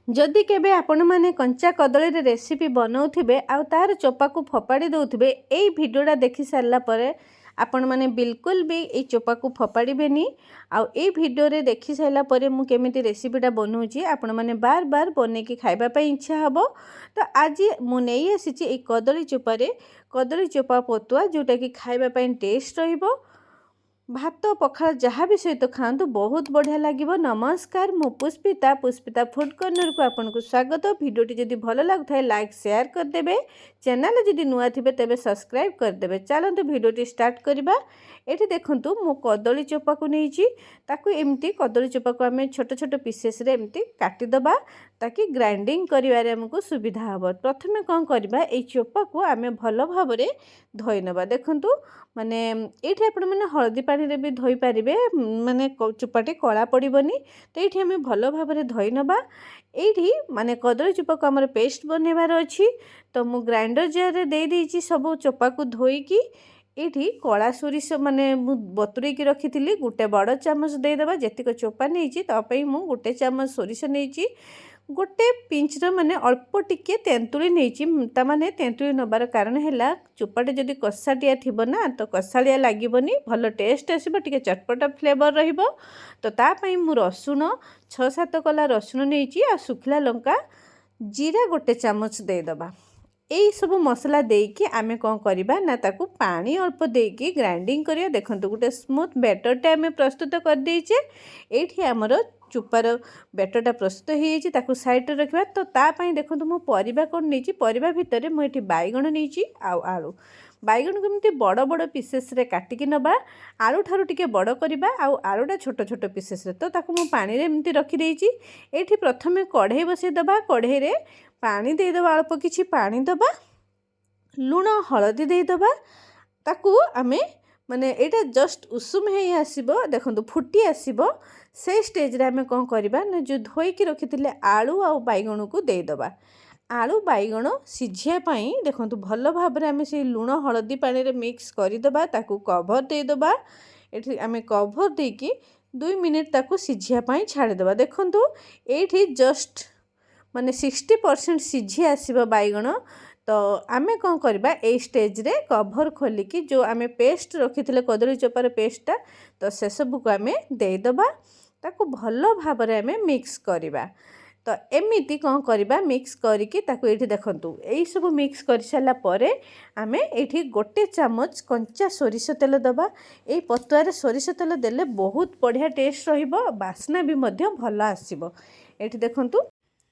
जदि केबे आपण माने कंचा कदली रे रेसिपी बनाउथिबे आ तार चोपा को फोपाड़ी दउथिबे एई वीडियोटा देखि सारला परे आपण माने बिल्कुल भी ए चोपा को फोपाड़ीबेनी। आ ए वीडियो रे देखि सारला परे मु केमिति रेसिपीटा बनउची आपण माने बार बार बने की खाइबा पई इच्छा हबो। तो आज मु नेई आसीची ए कदली चोपा रे कदली चोपा पतुआ जोटा कि खाइबा पई टेस्ट रहिबो। भात पखाल जहाँ भी सहित खातु बहुत बढ़िया लगे। नमस्कार मु पुष्पिता पुष्पिता फूड कॉर्नर को आपन को स्वागत। वीडियोटी जदि भल लगुता है लाइक शेयर करदे, चैनल जदि नुआ थे तेज सब्सक्राइब करदे। चलते वीडियोटी स्टार्ट करवा। ये देखु मु कदली चोपा को नहीं एमती कदली चोपा को आम छोट छोट पीसेस रे एमती काटिदबा ताकि ग्राइंडिंग करिवारे हमको सुविधा हम। प्रथमे कौन करवा ये चोपा को आम भल भाव धोई नवा। देखंतु माने ये आपण मैंने हलदी पानी रे भी धोई पारे माने चोपाटी कला पड़ोनी। तो ये आम भल भाव धोई नवा। ये माने कदली चोपा को आमर पेस्ट बनवार अच्छी। तो मु ग्राइंडर जार रे दे देइछि सब चोपा को धोईकी। ये कला सोरिष माने बतुरे की रखी थी गोटे बड़ चामच देदेबा। जेतिक चोपा नहीं तापाई मु गोटे चामच सोरिष नहीं गोटे पिंचर माने अल्प टिके तेंतुली नहीं ताने तेंतुली नबार कारण है चोपाटे जदि कषाटिया थी ना तो कषाड़िया लगभग भल टेस्ट आसो टे चटपटा फ्लेवर रहिबो। तो तापाई मु रसुण 6-7 कला रसुण नहीं आ सुखला लंका जीरा गोटे चामच देदेबा। यही सब मसला देकी आमे कौन करवा ना ताकू पानी अल्प देकी ग्राइंडिंग करिया। देखंतु गोटे स्मूथ बैटरटे आमे प्रस्तुत कर देइछे। एठी हमर चोपार बैटरटा प्रस्तुत हो जाइए ताकू साइड रे रखिबा। तो ता पई देखंतु मु परिबा कोन नैची परिबा भितर मु एठी बैगण नैची आलू बैगण को एमती बड़ बड़ पीसेस रे काटिकी नबा। आलू ठारू टिके बड़ करबा आलूटा छोट छोट पीसेस रे। तो ताकू मु पानी रे एमती रखी देइची। एठी प्रथमे कढ़ई बसै दबा। कढ़ई रे पानी दे दबा अल्प किछि पानी दबा लूण हलदी दे दबा। ताकू आमे माने एटा जस्ट उषुम हे आसीबो। देखंतु फुटी आसीबो से स्टेज रे आमे कोन करबा ना जो धोई की रखिथिले आलू आ बैगण को दे दबा। आलू बैगण सिझिया पई देखंतु भल भाव रे आमे से लूण हलदी पानी रे मिक्स करि दबा। ताकू कवर दे दबा। एठी आमे कवर देकी 2 मिनिट ताकू सिझिया पई छाड़ी दबा। देखंतु एठी जस्ट माने 60% सिझी आसीबो बैगण। तो आमे कौन करबा ए स्टेज रे कवर खोलिकी जो आमे पेस्ट रखिथिले कदली चोपार पेस्टटा तो से सब को आमे दे दबा। ताकू भल भाव रे आमे मिक्स करबा। तो एमिति कौन करबा मिक्स करिकी ताकू एठी देखंतु एई सब मिक्स कर साला परे आमे एठी गोटे चामच कंचा सोरिष तेल दबा। एई पतुआरे सोरिष तेल देले बहुत बढ़िया टेस्ट रहिबो बास्ना भी मध्य भल आसीबो। एठी देखंतु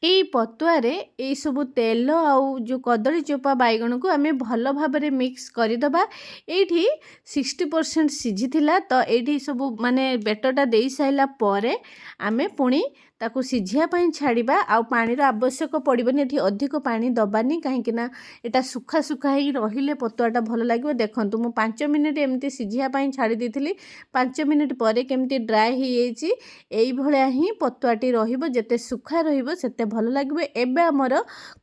यही पतुआरे यही सब तेल आउ जो कदली चोपा बैगण को आम भल भाव मिक्स करदबा। ये 60% सिझी थिला। तो ये सब माने बेटरटा दे साइला परे आमे पुणी ताकू सिझिया पई छाड़िबा। आ पानीर आवश्यक पड़बनी एठी अधिक पानी दबानी कहीं ना एटा सुखा सुखा ही रहिले पतुआटा भल लागिबो। देखंतु मु 5 मिनिट एमती सिझिया पई छाड़ी देथिली। 5 मिनिट परे केमती ड्राई हो जाइए एई भलिया ही पतुआटी रहिबो। जेते सुखा रहिबो सेते भल लागिबो। एबे हमर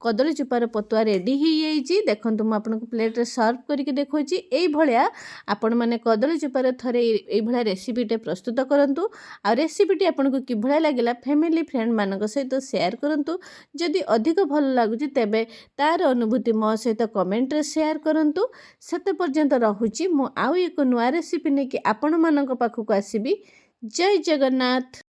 कदली चोपार पतुआ रेडी हो जाइए। देखंतु मु आपनको प्लेट रे सर्व करके देखौची। एई भलिया आपण माने कदली चोपार थरे एई भलिया रेसिपीटे प्रस्तुत करंतु। आ रेसिपीटी आपनको कि भलिया लागिला फैमिली फ्रेंड मानक सहित शेयर करंतु। जदि अधिक भल लागुची तेबे तार अनुभूति मो सहित कमेंट रे शेयर करंतु। सेते पर्यंत रहुची मु आउ एक नुआ रेसिपी नेकी आपण मानक पाखकु आसीबी। जय जगन्नाथ।